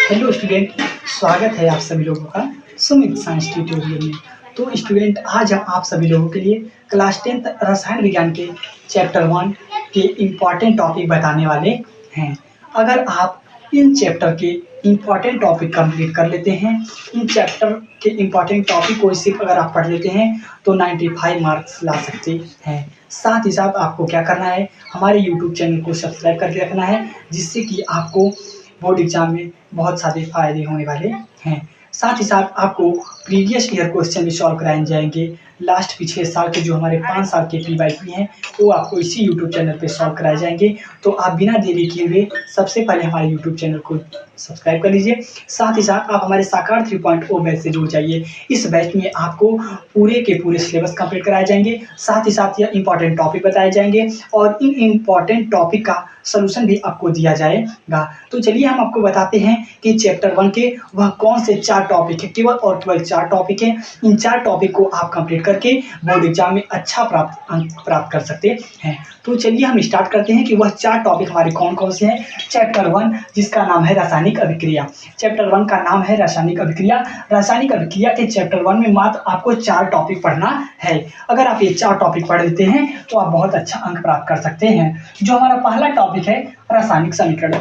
Hello student, स्वागत है आप सभी लोगों का सुमित साइंस ट्यूटोरियल में। तो स्टूडेंट, आज हम आप सभी लोगों के लिए क्लास 10 रसायन विज्ञान के चैप्टर 1 के इम्पॉर्टेंट टॉपिक बताने वाले हैं। अगर आप इन चैप्टर के इम्पॉर्टेंट टॉपिक कंप्लीट कर लेते हैं, इन चैप्टर के इम्पॉर्टेंट टॉपिक को सिर्फ अगर आप पढ़ लेते हैं तो 95 मार्क्स ला सकते हैं। साथ ही साथ आपको क्या करना है, हमारे यूट्यूब चैनल को सब्सक्राइब करके रखना है, जिससे कि आपको बोर्ड एग्जाम में बहुत सारे फायदे होने वाले हैं। साथ ही साथ आपको प्रीवियस ईयर क्वेश्चन भी सॉल्व कराए जाएंगे। लास्ट पिछले साल के जो हमारे 5 साल के PYQ हैं वो आपको इसी यूट्यूब चैनल पे सॉल्व कराए जाएंगे। तो आप बिना देरी किए हुए सबसे पहले हमारे यूट्यूब चैनल को सब्सक्राइब कर लीजिए। साथ ही साथ आप हमारे साकार 3.0 बैच से जुड़ जाइए। इस बैच में आपको पूरे के पूरे सिलेबस कंप्लीट कराए जाएंगे। साथ ही साथ यह इंपॉर्टेंट टॉपिक बताए जाएंगे और इन इम्पॉर्टेंट टॉपिक का सोल्यूशन भी आपको दिया जाएगा। तो चलिए हम आपको बताते हैं कि चैप्टर 1 के वह कौन से 4 टॉपिक है, केवल और केवल 4 टॉपिक हैं। इन 4 टॉपिक को आप कंप्लीट करके बोर्ड एग्जाम में अच्छा अंक प्राप्त कर सकते हैं। तो चलिए हम स्टार्ट करते हैं कि वह 4 टॉपिक हमारे कौन कौन से हैं। चैप्टर 1 जिसका नाम है रासायनिक अभिक्रिया। चैप्टर 1 का नाम है रासायनिक अभिक्रिया। रासायनिक अभिक्रिया के चैप्टर 1 में मात्र आपको 4 टॉपिक पढ़ना है। अगर आप ये 4 टॉपिक पढ़ लेते हैं तो आप बहुत अच्छा अंक प्राप्त कर सकते हैं। जो हमारा पहला टॉपिक है रासायनिक समीकरण।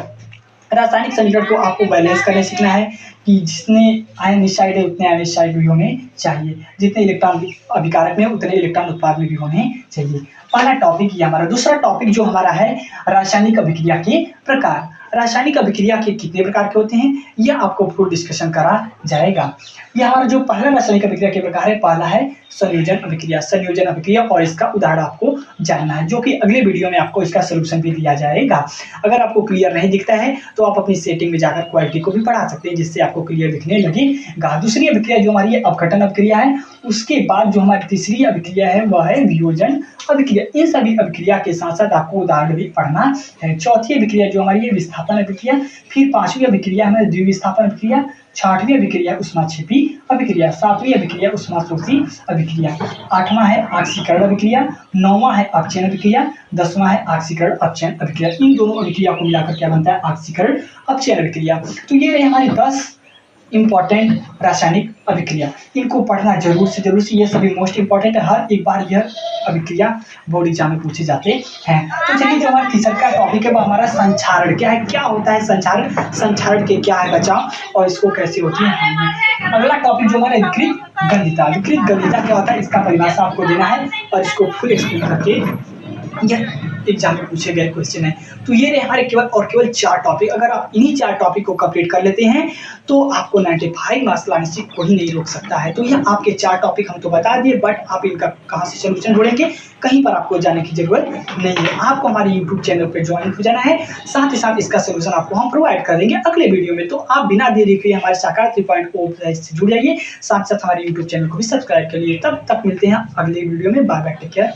रासायनिक समीकरण को आपको बैलेंस करने सीखना है कि जितने आयन निश्चायक है उतने आयन निश्चायक भी होने चाहिए, जितने इलेक्ट्रॉन अभिकारक में उतने इलेक्ट्रॉन उत्पाद में भी होने चाहिए। पहला टॉपिक ये हमारा। दूसरा टॉपिक जो हमारा है रासायनिक अभिक्रिया के प्रकार। रासायनिक अभिक्रिया के कितने प्रकार के होते हैं यह आपको फुल डिस्कशन करा जाएगा। यह हमारा जो पहला रासायनिक अभिक्रिया के प्रकार है, पहला है संयोजन अभिक्रिया। संयोजन अभिक्रिया और इसका उदाहरण आपको जानना है, जो कि अगले वीडियो में आपको इसका सोल्यूशन भी दिया जाएगा। अगर आपको क्लियर नहीं दिखता है तो आप अपनी सेटिंग में जाकर क्वालिटी को भी बढ़ा सकते हैं, जिससे आपको क्लियर दिखने लगेगा। दूसरी अभिक्रिया जो हमारी अपघटन अभिक्रिया है। उसके बाद जो हमारी तीसरी अभिक्रिया है वह है वियोजन अभिक्रिया। इन सभी अभिक्रिया के साथ साथ आपको उदाहरण भी पढ़ना है। चौथी अभिक्रिया जो हमारी है विस्थापन अभिक्रिया। फिर 5वीं अभिक्रिया है द्विविस्थापन अभिक्रिया। 6वीं अभिक्रिया ऊष्माक्षेपी अभिक्रिया। 7वीं अभिक्रिया ऊष्माशोषी अभिक्रिया। 8वां है ऑक्सीकरण अभिक्रिया। 9वां है अपचयन अभिक्रिया। 10वां है ऑक्सीकरण अपचयन अभिक्रिया। इन दोनों अभिक्रिया को मिलाकर क्या बनता है, ऑक्सीकरण अपचयन अभिक्रिया। तो ये रहे हमारी 10 इंपॉर्टेंट रासायनिक अभिक्रिया। इनको पढ़ना जरूर से जरूर से, ये सभी मोस्ट इंपॉर्टेंट है। हर एक बार यह अभिक्रिया बोर्ड एग्जाम में पूछे जाते हैं। तो चलिए, जो हमारा तीसरा टॉपिक है वो हमारा संक्षारण। क्या है, क्या होता है संक्षारण, संक्षारण के क्या है बचाव और इसको कैसे होती है। अगला टॉपिक जो हमारा विकृत गंधिता। विकृत गंधिता क्या होता है, इसका परिभाषा आपको देना है और इसको फुल एक्सप्लेन करके यह एग्जाम में पूछे गए क्वेश्चन है। तो ये रहे हमारे केवल और केवल 4 टॉपिक। अगर आप इन्हीं 4 टॉपिक को कंप्लीट कर लेते हैं तो आपको 95 मार्क्स लाने से कोई नहीं रोक सकता है। तो यह आपके 4 टॉपिक हम तो बता दिए, बट आप इनका कहाँ से सोल्यूशन ढूंढेंगे, कहीं पर आपको जाने की जरूरत नहीं है। आपको हमारे यूट्यूब चैनल पर ज्वाइन हो जाना है। साथ ही साथ इसका सोल्यूशन आपको हम प्रोवाइड कर देंगे अगले वीडियो में। तो आप बिना देरी के हमारे साकार 3.0 से जुड़ जाइए। साथ साथ हमारे यूट्यूब चैनल को भी सब्सक्राइब कर लिए। तब तक मिलते हैं अगले वीडियो में। Bye bye, take care.